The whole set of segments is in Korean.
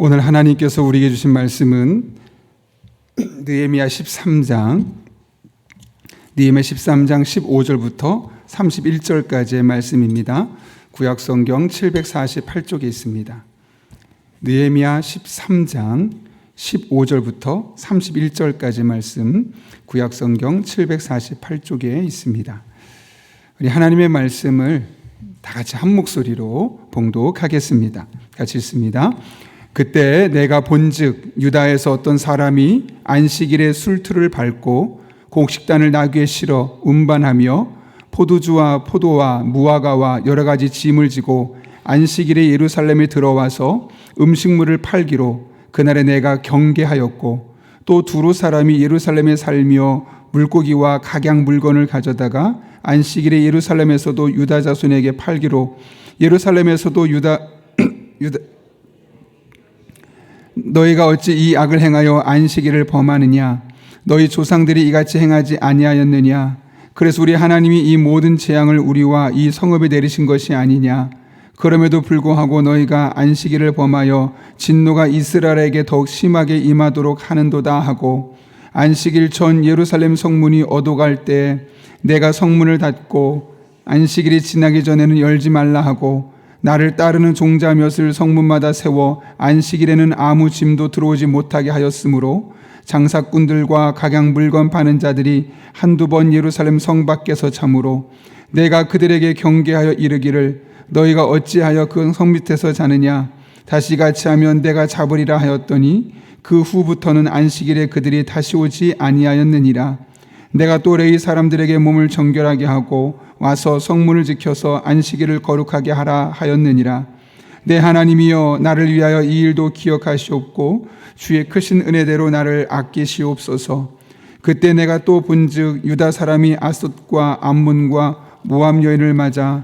오늘 하나님께서 우리에게 주신 말씀은 느헤미야 13장 15절부터 31절까지의 말씀입니다. 구약성경 748쪽에 있습니다. 느헤미야 13장 15절부터 31절까지 말씀, 구약성경 748쪽에 있습니다. 우리 하나님의 말씀을 다 같이 한 목소리로 봉독하겠습니다. 같이 읽습니다. 그때 내가 본즉 유다에서 어떤 사람이 안식일에 술틀을 밟고 곡식단을 나귀에 실어 운반하며 포도주와 포도와 무화과와 여러 가지 짐을 지고 안식일에 예루살렘에 들어와서 음식물을 팔기로 그날에 내가 경계하였고, 또 두로 사람이 예루살렘에 살며 물고기와 각양 물건을 가져다가 안식일에 예루살렘에서도 유다 자손에게 팔기로 예루살렘에서도 너희가 어찌 이 악을 행하여 안식일을 범하느냐? 너희 조상들이 이같이 행하지 아니하였느냐? 그래서 우리 하나님이 이 모든 재앙을 우리와 이 성읍에 내리신 것이 아니냐? 그럼에도 불구하고 너희가 안식일을 범하여 진노가 이스라엘에게 더욱 심하게 임하도록 하는도다 하고, 안식일 전 예루살렘 성문이 어두갈 때 내가 성문을 닫고 안식일이 지나기 전에는 열지 말라 하고, 나를 따르는 종자 몇을 성문마다 세워 안식일에는 아무 짐도 들어오지 못하게 하였으므로 장사꾼들과 각양 물건 파는 자들이 한두 번 예루살렘 성 밖에서 참으로 내가 그들에게 경계하여 이르기를 너희가 어찌하여 그 성 밑에서 자느냐? 다시 같이 하면 내가 잡으리라 하였더니 그 후부터는 안식일에 그들이 다시 오지 아니하였느니라. 내가 또 레위 사람들에게 몸을 정결하게 하고 와서 성문을 지켜서 안식일을 거룩하게 하라 하였느니라. 내 하나님이여, 나를 위하여 이 일도 기억하시옵고 주의 크신 은혜대로 나를 아끼시옵소서. 그때 내가 또 본즉 유다 사람이 아솥과 암몬과 모압 여인을 맞아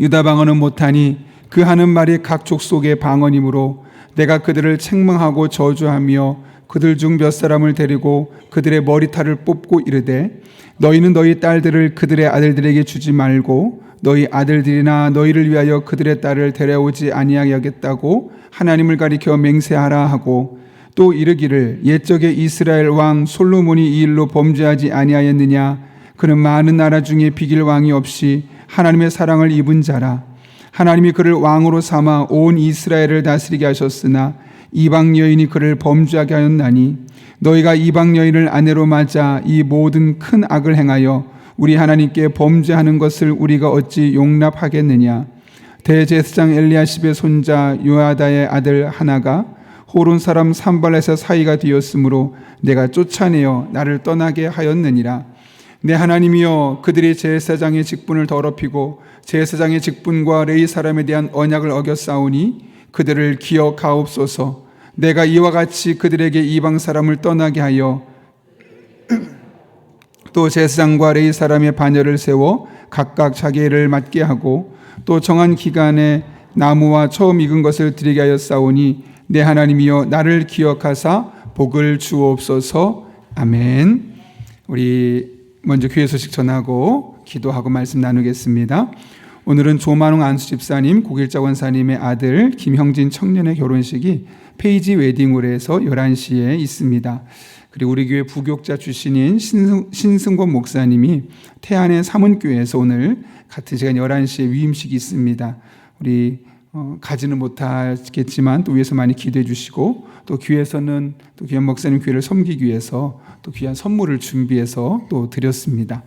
유다 방언은 못하니 그 하는 말이 각 족속의 방언이므로 내가 그들을 책망하고 저주하며 그들 중 몇 사람을 데리고 그들의 머리털을 뽑고 이르되, 너희는 너희 딸들을 그들의 아들들에게 주지 말고 너희 아들들이나 너희를 위하여 그들의 딸을 데려오지 아니하게 하겠다고 하나님을 가리켜 맹세하라 하고, 또 이르기를 옛적에 이스라엘 왕 솔로몬이 이 일로 범죄하지 아니하였느냐? 그는 많은 나라 중에 비길 왕이 없이 하나님의 사랑을 입은 자라. 하나님이 그를 왕으로 삼아 온 이스라엘을 다스리게 하셨으나 이방 여인이 그를 범죄하게 하였나니, 너희가 이방 여인을 아내로 맞아 이 모든 큰 악을 행하여 우리 하나님께 범죄하는 것을 우리가 어찌 용납하겠느냐? 대제사장 엘리야십의 손자 요야다의 아들 하나가 호론 사람 산발렛의 사이가 되었으므로 내가 쫓아내어 나를 떠나게 하였느니라. 내 하나님이여, 그들이 제사장의 직분을 더럽히고 제사장의 직분과 레위 사람에 대한 언약을 어겼사오니 그들을 기억하옵소서. 내가 이와 같이 그들에게 이방 사람을 떠나게 하여 또 제사장과 레위 사람의 반열을 세워 각각 자기 일을 맡게 하고, 또 정한 기간에 나무와 처음 익은 것을 드리게 하였사오니 내 하나님이여, 나를 기억하사 복을 주옵소서. 아멘. 우리 먼저 교회 소식 전하고 기도하고 말씀 나누겠습니다. 오늘은 조만웅 안수 집사님, 고길자 원사님의 아들 김형진 청년의 결혼식이 페이지 웨딩홀에서 11시에 있습니다. 그리고 우리 교회 부교육자 출신인 신승권 목사님이 태안의 사문교회에서 오늘 같은 시간 11시에 위임식이 있습니다. 우리 가지는 못하겠지만 또 위에서 많이 기도해 주시고, 또 교회에서는 또 귀한 목사님 교회를 섬기기 위해서 또 귀한 선물을 준비해서 또 드렸습니다.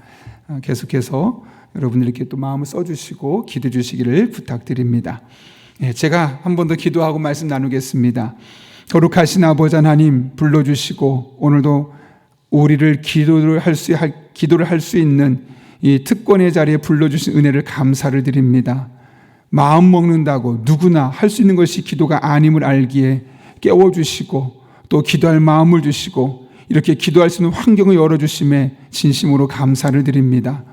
계속해서 여러분들 이렇게 또 마음을 써주시고 기도해 주시기를 부탁드립니다. 제가 한 번 더 기도하고 말씀 나누겠습니다. 거룩하신 아버지 하나님, 불러주시고 오늘도 우리를 기도를 할 수 있는 이 특권의 자리에 불러주신 은혜를 감사를 드립니다. 마음 먹는다고 누구나 할 수 있는 것이 기도가 아님을 알기에 깨워주시고, 또 기도할 마음을 주시고 이렇게 기도할 수 있는 환경을 열어주심에 진심으로 감사를 드립니다.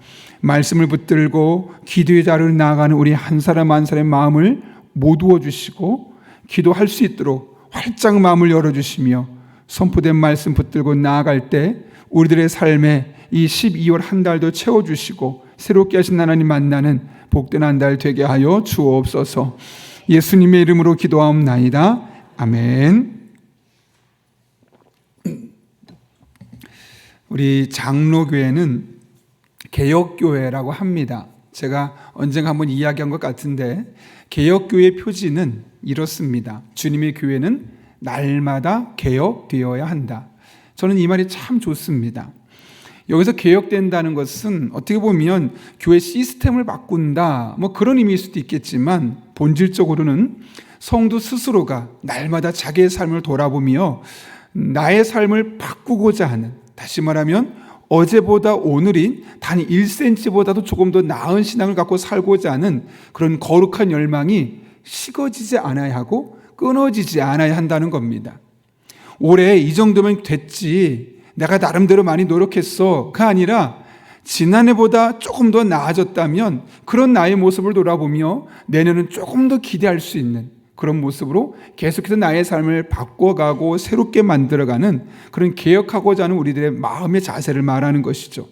말씀을 붙들고 기도의 자리를 나아가는 우리 한 사람 한 사람의 마음을 모두어 주시고, 기도할 수 있도록 활짝 마음을 열어주시며 선포된 말씀 붙들고 나아갈 때 우리들의 삶에 이 12월 한 달도 채워주시고 새롭게 하신 하나님 만나는 복된 한 달 되게 하여 주옵소서. 예수님의 이름으로 기도하옵나이다. 아멘. 우리 장로교회는 개혁교회라고 합니다. 제가 언젠가 한번 이야기한 것 같은데 개혁교회의 표지는 이렇습니다. 주님의 교회는 날마다 개혁되어야 한다. 저는 이 말이 참 좋습니다. 여기서 개혁된다는 것은 어떻게 보면 교회 시스템을 바꾼다 그런 의미일 수도 있겠지만 본질적으로는 성도 스스로가 날마다 자기의 삶을 돌아보며 나의 삶을 바꾸고자 하는, 다시 말하면 어제보다 오늘이 단 1cm보다도 조금 더 나은 신앙을 갖고 살고자 하는 그런 거룩한 열망이 식어지지 않아야 하고 끊어지지 않아야 한다는 겁니다. 올해 이 정도면 됐지, 내가 나름대로 많이 노력했어가 아니라 지난해보다 조금 더 나아졌다면 그런 나의 모습을 돌아보며 내년은 조금 더 기대할 수 있는 그런 모습으로 계속해서 나의 삶을 바꿔가고 새롭게 만들어가는 그런 개혁하고자 하는 우리들의 마음의 자세를 말하는 것이죠.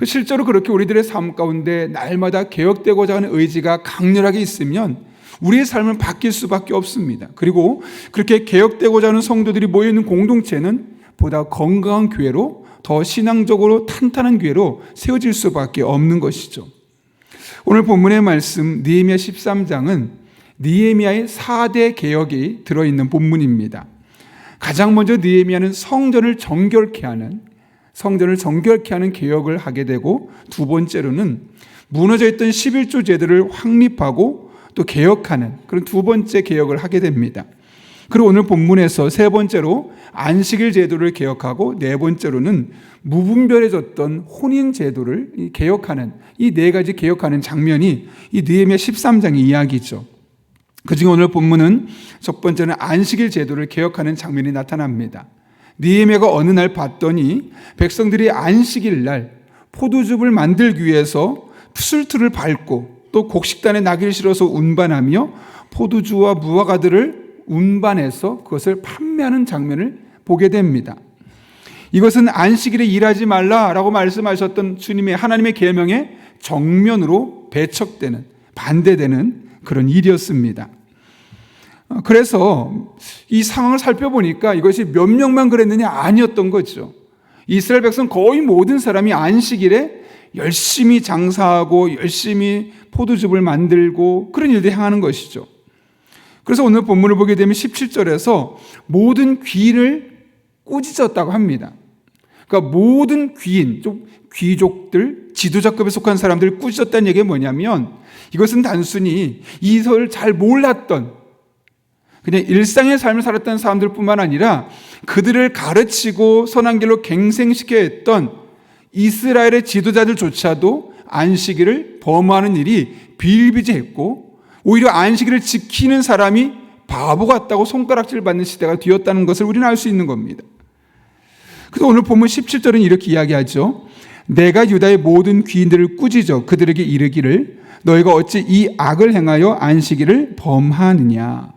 실제로 그렇게 우리들의 삶 가운데 날마다 개혁되고자 하는 의지가 강렬하게 있으면 우리의 삶은 바뀔 수밖에 없습니다. 그리고 그렇게 개혁되고자 하는 성도들이 모여있는 공동체는 보다 건강한 교회로, 더 신앙적으로 탄탄한 교회로 세워질 수밖에 없는 것이죠. 오늘 본문의 말씀 느헤미야 13장은 느헤미야의 4대 개혁이 들어있는 본문입니다. 가장 먼저 느헤미야는 성전을 정결케 하는 개혁을 하게 되고, 두 번째로는 무너져 있던 11조 제도를 확립하고 또 개혁하는 그런 두 번째 개혁을 하게 됩니다. 그리고 오늘 본문에서 세 번째로 안식일 제도를 개혁하고, 네 번째로는 무분별해졌던 혼인 제도를 개혁하는, 이 네 가지 개혁하는 장면이 이 느헤미야 13장의 이야기죠. 그중에 오늘 본문은 첫 번째는 안식일 제도를 개혁하는 장면이 나타납니다. 느헤미야가 어느 날 봤더니 백성들이 안식일 날 포도즙을 만들기 위해서 푸슬트를 밟고 또 곡식단에 나귀를 실어서 운반하며 포도주와 무화과들을 운반해서 그것을 판매하는 장면을 보게 됩니다. 이것은 안식일에 일하지 말라라고 말씀하셨던 주님의 하나님의 계명에 정면으로 배척되는, 반대되는 그런 일이었습니다. 그래서 이 상황을 살펴보니까 이것이 몇 명만 그랬느냐 아니었던 거죠. 이스라엘 백성 거의 모든 사람이 안식일에 열심히 장사하고 열심히 포도즙을 만들고 그런 일들을 행하는 것이죠. 그래서 오늘 본문을 보게 되면 17절에서 모든 귀인을 꾸짖었다고 합니다. 그러니까 모든 귀인, 좀 귀족들, 지도자급에 속한 사람들을 꾸짖었다는 얘기가 뭐냐면, 이것은 단순히 이설을 잘 몰랐던, 그냥 일상의 삶을 살았던 사람들뿐만 아니라 그들을 가르치고 선한 길로 갱생시켜야 했던 이스라엘의 지도자들조차도 안식일을 범하는 일이 비일비재했고, 오히려 안식일을 지키는 사람이 바보 같다고 손가락질 받는 시대가 되었다는 것을 우리는 알 수 있는 겁니다. 그래서 오늘 본문 17절은 이렇게 이야기하죠. 내가 유다의 모든 귀인들을 꾸짖어 그들에게 이르기를 너희가 어찌 이 악을 행하여 안식일을 범하느냐.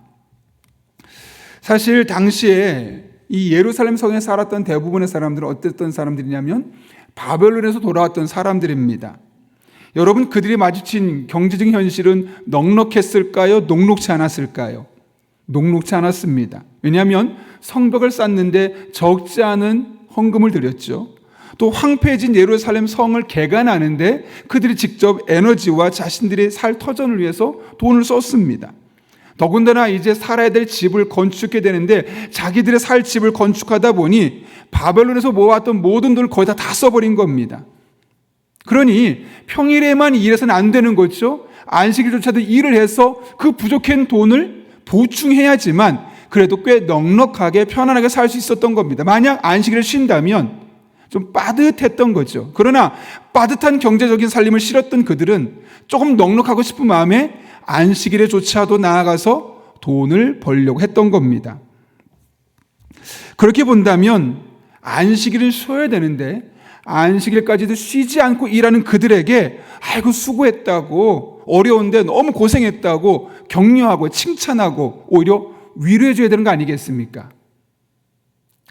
사실 당시에 이 예루살렘 성에 살았던 대부분의 사람들은 어땠던 사람들이냐면 바벨론에서 돌아왔던 사람들입니다. 여러분, 그들이 마주친 경제적인 현실은 넉넉했을까요? 녹록지 않았을까요? 녹록지 않았습니다. 왜냐하면 성벽을 쌓는데 적지 않은 헌금을 드렸죠. 또 황폐해진 예루살렘 성을 개간하는데 그들이 직접 에너지와 자신들의 살 터전을 위해서 돈을 썼습니다. 더군다나 이제 살아야 될 집을 건축해야 되는데 자기들의 살 집을 건축하다 보니 바벨론에서 모아왔던 모든 돈을 거의 다 써버린 겁니다. 그러니 평일에만 일해서는 안 되는 거죠. 안식일조차도 일을 해서 그 부족한 돈을 보충해야지만 그래도 꽤 넉넉하게 편안하게 살 수 있었던 겁니다. 만약 안식일을 쉰다면 좀 빠듯했던 거죠. 그러나 빠듯한 경제적인 살림을 싫었던 그들은 조금 넉넉하고 싶은 마음에 안식일에조차도 나아가서 돈을 벌려고 했던 겁니다. 그렇게 본다면 안식일을 쉬어야 되는데 안식일까지도 쉬지 않고 일하는 그들에게 아이고 수고했다고, 어려운데 너무 고생했다고 격려하고 칭찬하고 오히려 위로해줘야 되는 거 아니겠습니까?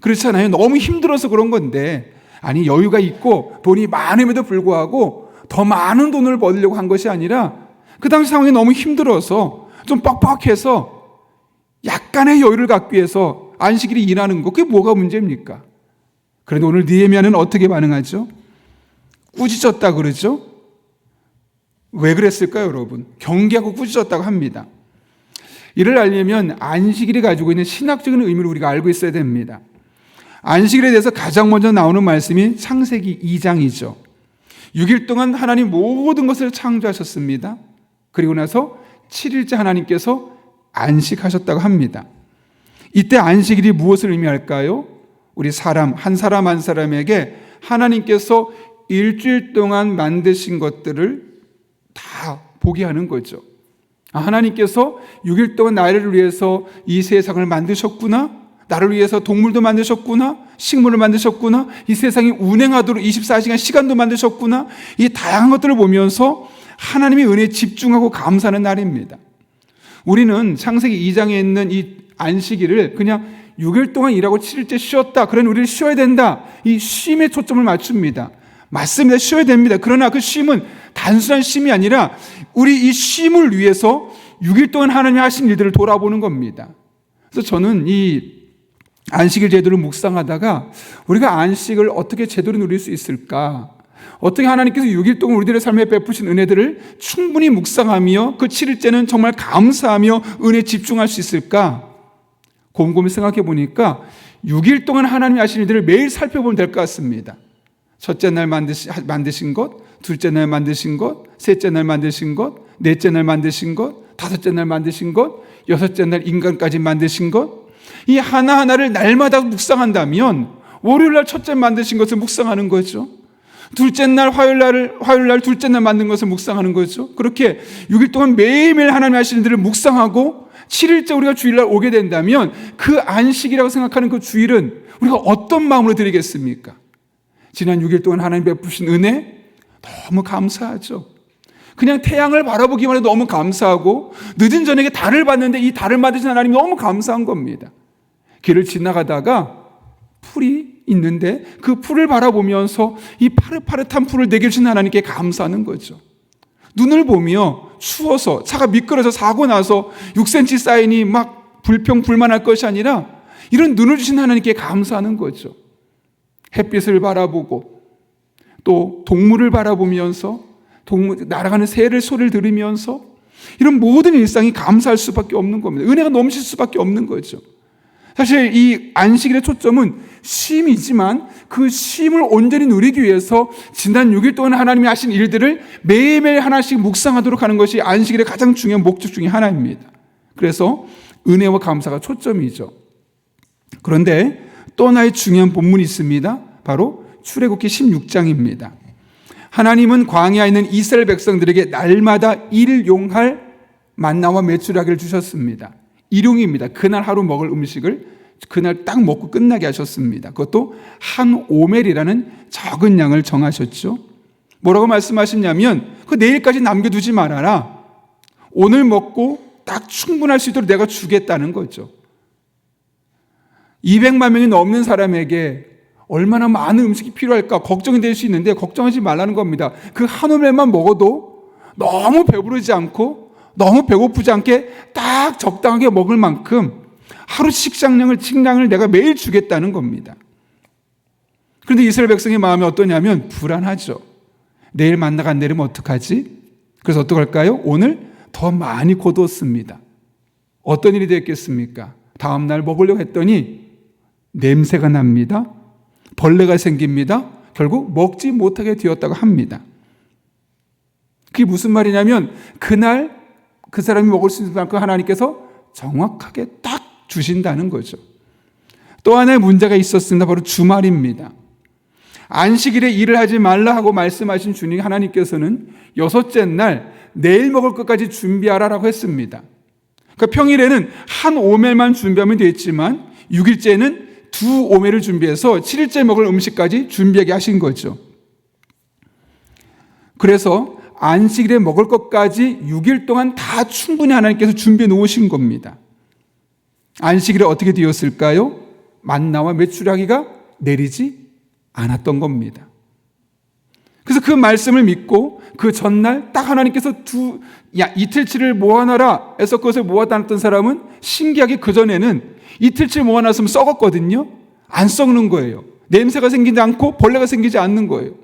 그렇잖아요. 너무 힘들어서 그런 건데, 아니 여유가 있고 돈이 많음에도 불구하고 더 많은 돈을 벌려고 한 것이 아니라 그 당시 상황이 너무 힘들어서 좀 뻑뻑해서 약간의 여유를 갖기 위해서 안식일이 일하는 거, 그게 뭐가 문제입니까? 그런데 오늘 느헤미야는 어떻게 반응하죠? 꾸짖었다 그러죠? 왜 그랬을까요, 여러분? 경계하고 꾸짖었다고 합니다. 이를 알려면 안식일이 가지고 있는 신학적인 의미를 우리가 알고 있어야 됩니다. 안식일에 대해서 가장 먼저 나오는 말씀이 창세기 2장이죠. 6일 동안 하나님 모든 것을 창조하셨습니다. 그리고 나서 7일째 하나님께서 안식하셨다고 합니다. 이때 안식일이 무엇을 의미할까요? 우리 사람 한 사람에게 하나님께서 일주일 동안 만드신 것들을 다 보게 하는 거죠. 하나님께서 6일 동안 나를 위해서 이 세상을 만드셨구나, 나를 위해서 동물도 만드셨구나, 식물을 만드셨구나, 이 세상이 운행하도록 24시간 시간도 만드셨구나, 이 다양한 것들을 보면서 하나님의 은혜에 집중하고 감사하는 날입니다. 우리는 창세기 2장에 있는 이 안식일을 그냥 6일 동안 일하고 7일째 쉬었다, 그런 우리를 쉬어야 된다, 이 쉼에 초점을 맞춥니다. 맞습니다. 쉬어야 됩니다. 그러나 그 쉼은 단순한 쉼이 아니라 우리 이 쉼을 위해서 6일 동안 하나님이 하신 일들을 돌아보는 겁니다. 그래서 저는 이 안식일 제도를 묵상하다가 우리가 안식을 어떻게 제대로 누릴 수 있을까? 어떻게 하나님께서 6일 동안 우리들의 삶에 베푸신 은혜들을 충분히 묵상하며 그 7일째는 정말 감사하며 은혜에 집중할 수 있을까? 곰곰이 생각해 보니까 6일 동안 하나님이 하신 일들을 매일 살펴보면 될 것 같습니다. 첫째 날 만드신 것, 둘째 날 만드신 것, 셋째 날 만드신 것, 넷째 날 만드신 것, 다섯째 날 만드신 것, 여섯째 날 인간까지 만드신 것, 이 하나하나를 날마다 묵상한다면 월요일 날 첫째 만드신 것을 묵상하는 거죠. 둘째 날 화요일 날 둘째 날 만든 것을 묵상하는 거죠. 그렇게 6일 동안 매일매일 하나님 하시는 일들을 묵상하고 7일째 우리가 주일날 오게 된다면 그 안식이라고 생각하는 그 주일은 우리가 어떤 마음으로 드리겠습니까? 지난 6일 동안 하나님 베푸신 은혜 너무 감사하죠. 그냥 태양을 바라보기만 해도 너무 감사하고 늦은 저녁에 달을 봤는데 이 달을 만드신 하나님 너무 감사한 겁니다. 길을 지나가다가 풀이 있는데 그 풀을 바라보면서 이 파릇파릇한 풀을 내게 주신 하나님께 감사하는 거죠. 눈을 보며 추워서 차가 미끄러져 사고 나서 6cm 사인이 막 불평불만할 것이 아니라 이런 눈을 주신 하나님께 감사하는 거죠. 햇빛을 바라보고 또 동물을 바라보면서 날아가는 새를 소리를 들으면서 이런 모든 일상이 감사할 수밖에 없는 겁니다. 은혜가 넘칠 수밖에 없는 거죠. 사실 이 안식일의 초점은 쉼이지만 그 쉼을 온전히 누리기 위해서 지난 6일 동안 하나님이 하신 일들을 매일매일 하나씩 묵상하도록 하는 것이 안식일의 가장 중요한 목적 중에 하나입니다. 그래서 은혜와 감사가 초점이죠. 그런데 또 하나의 중요한 본문이 있습니다. 바로 출애굽기 16장입니다. 하나님은 광야에 있는 이스라엘 백성들에게 날마다 일용할 만나와 메추라기를 주셨습니다. 일용입니다. 그날 하루 먹을 음식을 그날 딱 먹고 끝나게 하셨습니다. 그것도 한 오멜이라는 적은 양을 정하셨죠. 뭐라고 말씀하셨냐면 그 내일까지 남겨두지 말아라. 오늘 먹고 딱 충분할 수 있도록 내가 주겠다는 거죠. 200만 명이 넘는 사람에게 얼마나 많은 음식이 필요할까 걱정이 될 수 있는데 걱정하지 말라는 겁니다. 그 한 오멜만 먹어도 너무 배부르지 않고 너무 배고프지 않게 딱 적당하게 먹을 만큼 하루 식량을 내가 매일 주겠다는 겁니다. 그런데 이스라엘 백성의 마음이 어떠냐면 불안하죠. 내일 만나가 안 내리면 어떡하지? 그래서 어떡할까요? 오늘 더 많이 거두었습니다. 어떤 일이 됐겠습니까? 다음날 먹으려고 했더니 냄새가 납니다. 벌레가 생깁니다. 결국 먹지 못하게 되었다고 합니다. 그게 무슨 말이냐면 그날 그 사람이 먹을 수 있는 만큼 하나님께서 정확하게 딱 주신다는 거죠. 또 하나의 문제가 있었습니다. 바로 주말입니다. 안식일에 일을 하지 말라 하고 말씀하신 주님 하나님께서는 여섯째 날 내일 먹을 것까지 준비하라라고 했습니다. 그러니까 평일에는 한 오멜만 준비하면 되겠지만 6일째는 두 오멜을 준비해서 7일째 먹을 음식까지 준비하게 하신 거죠. 그래서 안식일에 먹을 것까지 6일 동안 다 충분히 하나님께서 준비해 놓으신 겁니다. 안식일에 어떻게 되었을까요? 만나와 메추라기가 내리지 않았던 겁니다. 그래서 그 말씀을 믿고 그 전날 딱 하나님께서 이틀치를 모아놔라 해서 그것을 모아다 놨던 사람은 신기하게 그전에는 이틀치 모아놨으면 썩었거든요. 안 썩는 거예요. 냄새가 생기지 않고 벌레가 생기지 않는 거예요.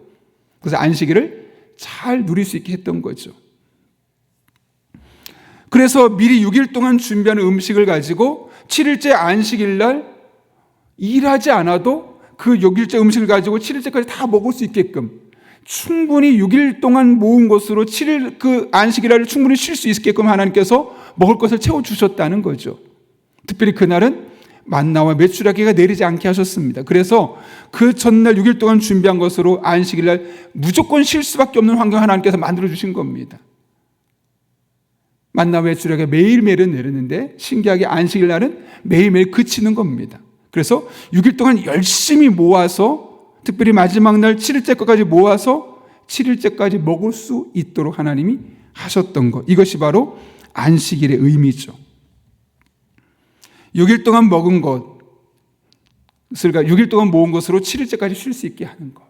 그래서 안식일을 잘 누릴 수 있게 했던 거죠. 그래서 미리 6일 동안 준비하는 음식을 가지고 7일째 안식일 날 일하지 않아도 그 6일째 음식을 가지고 7일째까지 다 먹을 수 있게끔 충분히 6일 동안 모은 것으로 7일 그 안식일 날을 충분히 쉴 수 있게끔 하나님께서 먹을 것을 채워주셨다는 거죠. 특별히 그날은 만나와 메추라기가 내리지 않게 하셨습니다. 그래서 그 전날 6일 동안 준비한 것으로 안식일 날 무조건 쉴 수밖에 없는 환경 하나님께서 만들어주신 겁니다. 만나와 메추라기가 매일매일은 내리는데 신기하게 안식일 날은 매일매일 그치는 겁니다. 그래서 6일 동안 열심히 모아서 특별히 마지막 날 7일째 것까지 모아서 7일째까지 먹을 수 있도록 하나님이 하셨던 것. 이것이 바로 안식일의 의미죠. 6일 동안 먹은 것을 6일 동안 모은 것으로 7일째까지 쉴 수 있게 하는 것.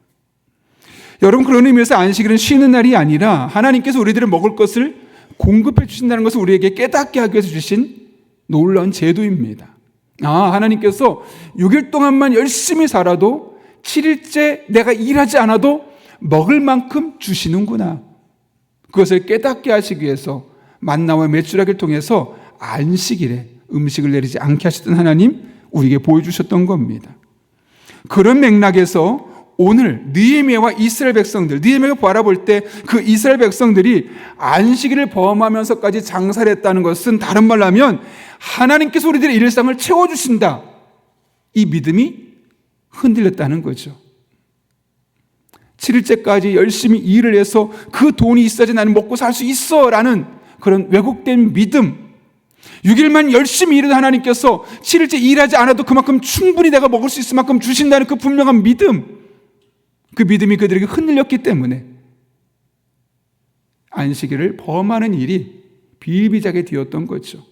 여러분, 그런 의미에서 안식일은 쉬는 날이 아니라 하나님께서 우리들을 먹을 것을 공급해 주신다는 것을 우리에게 깨닫게 하기 위해서 주신 놀라운 제도입니다. 하나님께서 6일 동안만 열심히 살아도 7일째 내가 일하지 않아도 먹을 만큼 주시는구나. 그것을 깨닫게 하시기 위해서 만나와 메추라기를 통해서 안식일에 음식을 내리지 않게 하셨던 하나님 우리에게 보여주셨던 겁니다. 그런 맥락에서 오늘 느헤미야와 이스라엘 백성들, 느헤미야가 바라볼 때 그 이스라엘 백성들이 안식일을 범하면서까지 장사를 했다는 것은 다른 말로 하면 하나님께서 우리들의 일상을 채워주신다. 이 믿음이 흔들렸다는 거죠. 7일째까지 열심히 일을 해서 그 돈이 있어야지 나는 먹고 살 수 있어 라는 그런 왜곡된 믿음, 6일만 열심히 일해도 하나님께서 7일째 일하지 않아도 그만큼 충분히 내가 먹을 수 있을 만큼 주신다는 그 분명한 믿음, 그 믿음이 그들에게 흔들렸기 때문에 안식일을 범하는 일이 비일비재하게 되었던 거죠.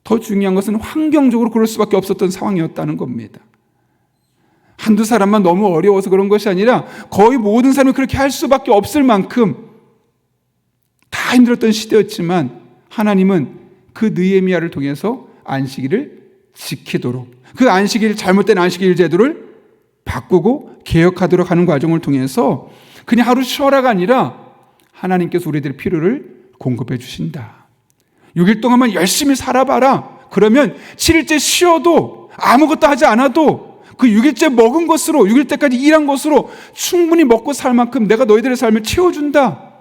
더 중요한 것은 환경적으로 그럴 수밖에 없었던 상황이었다는 겁니다. 한두 사람만 너무 어려워서 그런 것이 아니라 거의 모든 사람이 그렇게 할 수밖에 없을 만큼 다 힘들었던 시대였지만 하나님은 그 느헤미야를 통해서 안식일을 지키도록, 그 안식일, 잘못된 안식일 제도를 바꾸고 개혁하도록 하는 과정을 통해서 그냥 하루 쉬어라가 아니라 하나님께서 우리들의 필요를 공급해 주신다. 6일 동안만 열심히 살아봐라. 그러면 7일째 쉬어도 아무것도 하지 않아도 그 6일째 먹은 것으로, 6일 때까지 일한 것으로 충분히 먹고 살 만큼 내가 너희들의 삶을 채워준다.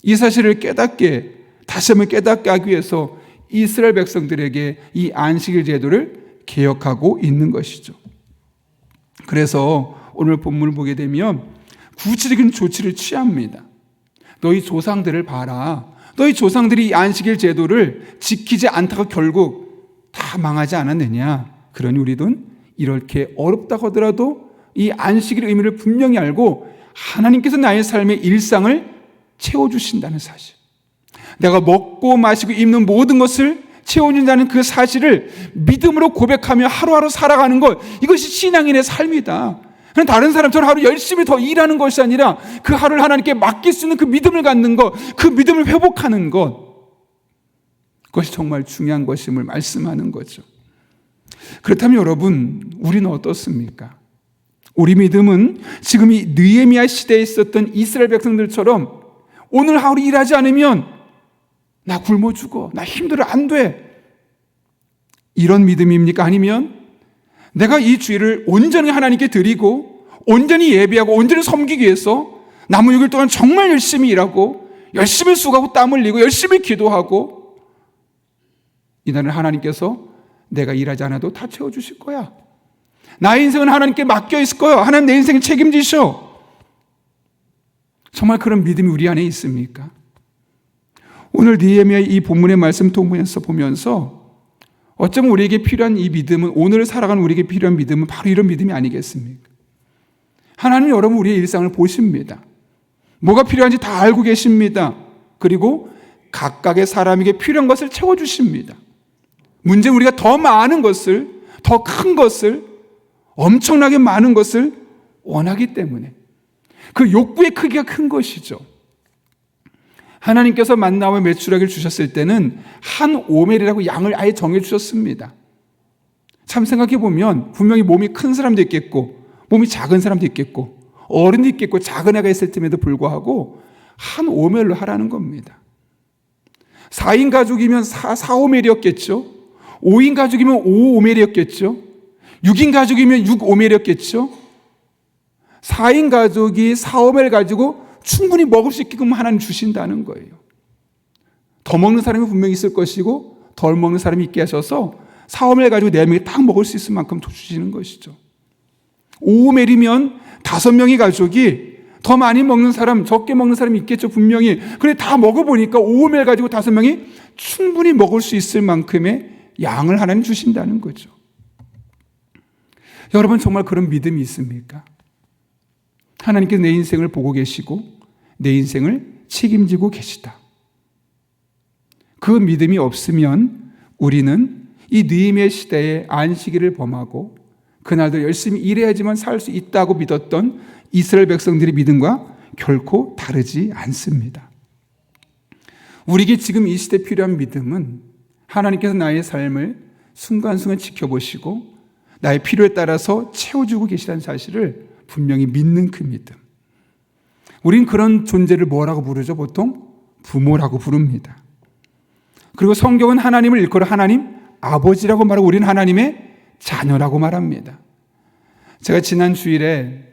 이 사실을 깨닫게, 다시 한번 깨닫게 하기 위해서 이스라엘 백성들에게 이 안식일 제도를 개혁하고 있는 것이죠. 그래서 오늘 본문을 보게 되면 구체적인 조치를 취합니다. 너희 조상들을 봐라. 너희 조상들이 이 안식일 제도를 지키지 않다가 결국 다 망하지 않았느냐. 그러니 우리도 이렇게 어렵다고 하더라도 이 안식일의 의미를 분명히 알고 하나님께서 나의 삶의 일상을 채워주신다는 사실, 내가 먹고 마시고 입는 모든 것을 채워준다는 그 사실을 믿음으로 고백하며 하루하루 살아가는 것, 이것이 신앙인의 삶이다. 그냥 다른 사람처럼 하루 열심히 더 일하는 것이 아니라 그 하루를 하나님께 맡길 수 있는 그 믿음을 갖는 것, 그 믿음을 회복하는 것, 그것이 정말 중요한 것임을 말씀하는 거죠. 그렇다면 여러분, 우리는 어떻습니까? 우리 믿음은 지금 이 느헤미야 시대에 있었던 이스라엘 백성들처럼 오늘 하루 일하지 않으면 나 굶어 죽어, 나 힘들어, 안 돼, 이런 믿음입니까? 아니면 내가 이 주일을 온전히 하나님께 드리고 온전히 예배하고 온전히 섬기기 위해서 남은 6일 동안 정말 열심히 일하고 열심히 수고하고 땀 흘리고 열심히 기도하고 이날은 하나님께서 내가 일하지 않아도 다 채워주실 거야, 나의 인생은 하나님께 맡겨 있을 거야, 하나님 내 인생을 책임지셔, 정말 그런 믿음이 우리 안에 있습니까? 오늘 느헤미야의 이 본문의 말씀 보면서 어쩌면 우리에게 필요한 이 믿음은, 오늘 살아가는 우리에게 필요한 믿음은 바로 이런 믿음이 아니겠습니까? 하나님 여러분 우리의 일상을 보십니다. 뭐가 필요한지 다 알고 계십니다. 그리고 각각의 사람에게 필요한 것을 채워주십니다. 문제는 우리가 더 많은 것을, 더 큰 것을, 엄청나게 많은 것을 원하기 때문에, 그 욕구의 크기가 큰 것이죠. 하나님께서 만나와 메추라기를 주셨을 때는 한 오멜이라고 양을 아예 정해주셨습니다. 참 생각해보면 분명히 몸이 큰 사람도 있겠고 몸이 작은 사람도 있겠고 어른도 있겠고 작은 애가 있을 틈에도 불구하고 한 오멜로 하라는 겁니다. 4인 가족이면 4오멜이었겠죠. 5인 가족이면 5오멜이었겠죠. 6인 가족이면 6오멜이었겠죠. 4인 가족이 4오멜 가지고 충분히 먹을 수 있게끔 하나님 주신다는 거예요. 더 먹는 사람이 분명히 있을 것이고 덜 먹는 사람이 있게 하셔서 4오멜 가지고 4명이 딱 먹을 수 있을 만큼 주시는 것이죠. 5오멜이면 5명이 가족이 더 많이 먹는 사람, 적게 먹는 사람이 있겠죠, 분명히. 그래 다 먹어보니까 5오멜 가지고 5명이 충분히 먹을 수 있을 만큼의 양을 하나님 주신다는 거죠. 여러분 정말 그런 믿음이 있습니까? 하나님께서 내 인생을 보고 계시고 내 인생을 책임지고 계시다. 그 믿음이 없으면 우리는 이 느헤미야 시대에 안식일을 범하고 그날도 열심히 일해야지만 살 수 있다고 믿었던 이스라엘 백성들의 믿음과 결코 다르지 않습니다. 우리에게 지금 이 시대에 필요한 믿음은 하나님께서 나의 삶을 순간순간 지켜보시고 나의 필요에 따라서 채워주고 계시다는 사실을 분명히 믿는 그 믿음. 우린 그런 존재를 뭐라고 부르죠? 보통 부모라고 부릅니다. 그리고 성경은 하나님을 일컬어 하나님 아버지라고 말하고 우리는 하나님의 자녀라고 말합니다. 제가 지난 주일에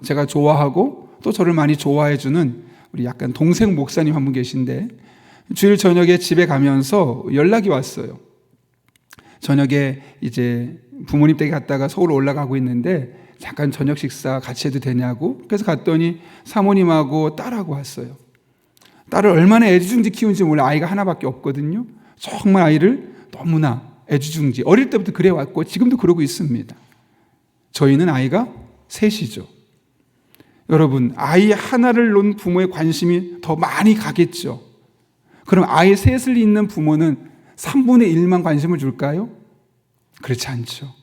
제가 좋아하고 또 저를 많이 좋아해 주는 우리 약간 동생 목사님 한 분 계신데 주일 저녁에 집에 가면서 연락이 왔어요. 저녁에 이제 부모님 댁에 갔다가 서울 올라가고 있는데 잠깐 저녁 식사 같이 해도 되냐고. 그래서 갔더니 사모님하고 딸하고 왔어요. 딸을 얼마나 애지중지 키운지 몰라. 아이가 하나밖에 없거든요. 정말 아이를 너무나 애지중지. 어릴 때부터 그래 왔고 지금도 그러고 있습니다. 저희는 아이가 셋이죠. 여러분, 아이 하나를 놓은 부모의 관심이 더 많이 가겠죠. 그럼 아이 셋을 잇는 부모는 3분의 1만 관심을 줄까요? 그렇지 않죠.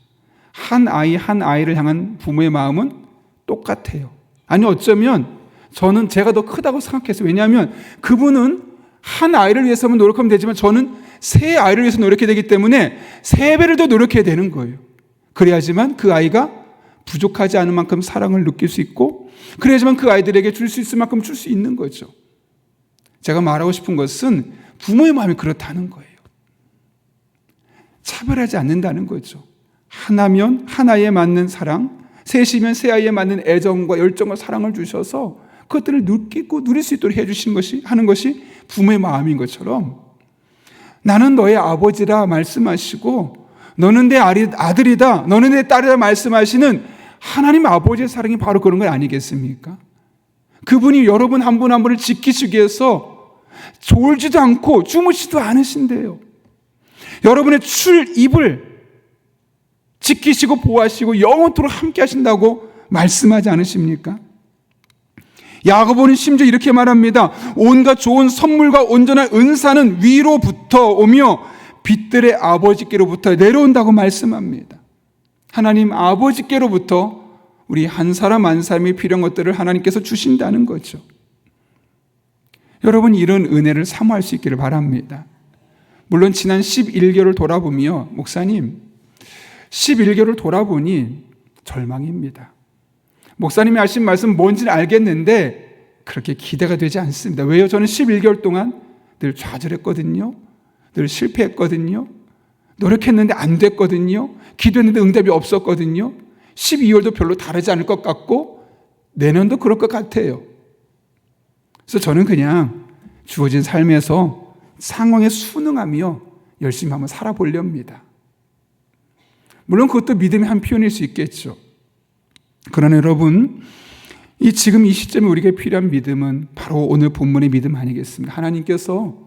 한 아이를 향한 부모의 마음은 똑같아요. 아니 어쩌면 저는 제가 더 크다고 생각했어요. 왜냐하면 그분은 한 아이를 위해서만 노력하면 되지만 저는 세 아이를 위해서 노력해야 되기 때문에 3배를 더 노력해야 되는 거예요. 그래야지만 그 아이가 부족하지 않은 만큼 사랑을 느낄 수 있고 그래야지만 그 아이들에게 줄 수 있을 만큼 줄 수 있는 거죠. 제가 말하고 싶은 것은 부모의 마음이 그렇다는 거예요. 차별하지 않는다는 거죠. 하나면 하나에 맞는 사랑, 셋이면 세 아이에 맞는 애정과 열정과 사랑을 주셔서 그것들을 느끼고 누릴 수 있도록 해주시는 것이 하는 것이 부모의 마음인 것처럼 나는 너의 아버지라 말씀하시고 너는 내 아들이다, 너는 내 딸이다 말씀하시는 하나님 아버지의 사랑이 바로 그런 건 아니겠습니까? 그분이 여러분 한 분 한 분을 지키시기 위해서 졸지도 않고 주무시지도 않으신대요. 여러분의 출입을 지키시고 보호하시고 영원토록 함께 하신다고 말씀하지 않으십니까? 야고보는 심지어 이렇게 말합니다. 온갖 좋은 선물과 온전한 은사는 위로부터 오며 빛들의 아버지께로부터 내려온다고 말씀합니다. 하나님 아버지께로부터 우리 한 사람 한 사람이 필요한 것들을 하나님께서 주신다는 거죠. 여러분 이런 은혜를 사모할 수 있기를 바랍니다. 물론 지난 11개월 돌아보며 목사님 11개월 돌아보니 절망입니다. 목사님이 하신 말씀 뭔지는 알겠는데 그렇게 기대가 되지 않습니다. 왜요? 저는 11개월 동안 늘 좌절했거든요. 늘 실패했거든요. 노력했는데 안 됐거든요. 기도했는데 응답이 없었거든요. 12월도 별로 다르지 않을 것 같고 내년도 그럴 것 같아요. 그래서 저는 그냥 주어진 삶에서 상황에 순응하며 열심히 한번 살아보렵니다. 물론 그것도 믿음의 한 표현일 수 있겠죠. 그러나 여러분, 지금 이 시점에 우리에게 필요한 믿음은 바로 오늘 본문의 믿음 아니겠습니까? 하나님께서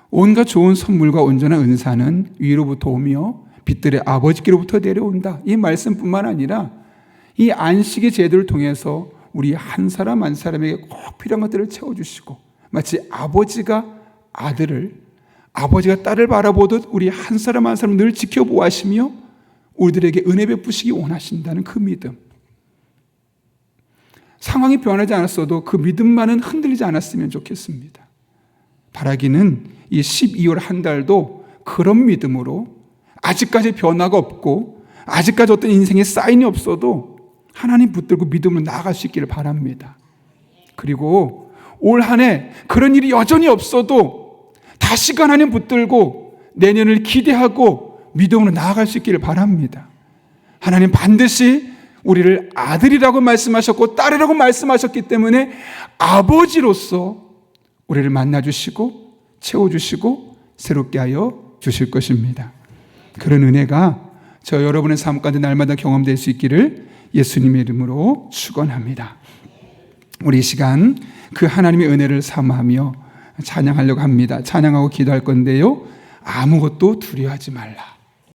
온갖 좋은 선물과 온전한 은사는 위로부터 오며 빛들의 아버지께로부터 내려온다. 이 말씀뿐만 아니라 이 안식의 제도를 통해서 우리 한 사람 한 사람에게 꼭 필요한 것들을 채워주시고 마치 아버지가 딸을 바라보듯 우리 한 사람 한 사람 늘 지켜보아하시며 우리들에게 은혜 베푸시기 원하신다는 그 믿음. 상황이 변하지 않았어도 그 믿음만은 흔들리지 않았으면 좋겠습니다. 바라기는 이 12월 한 달도 그런 믿음으로 아직까지 변화가 없고 아직까지 어떤 인생의 사인이 없어도 하나님 붙들고 믿음으로 나아갈 수 있기를 바랍니다. 그리고 올 한 해 그런 일이 여전히 없어도 다시금 하나님 붙들고 내년을 기대하고 믿음으로 나아갈 수 있기를 바랍니다. 하나님 반드시 우리를 아들이라고 말씀하셨고 딸이라고 말씀하셨기 때문에 아버지로서 우리를 만나주시고 채워주시고 새롭게 하여 주실 것입니다. 그런 은혜가 저 여러분의 삶 가운데 날마다 경험될 수 있기를 예수님의 이름으로 축원합니다. 우리 이 시간 그 하나님의 은혜를 사모하며 찬양하려고 합니다. 찬양하고 기도할 건데요, 아무것도 두려워하지 말라.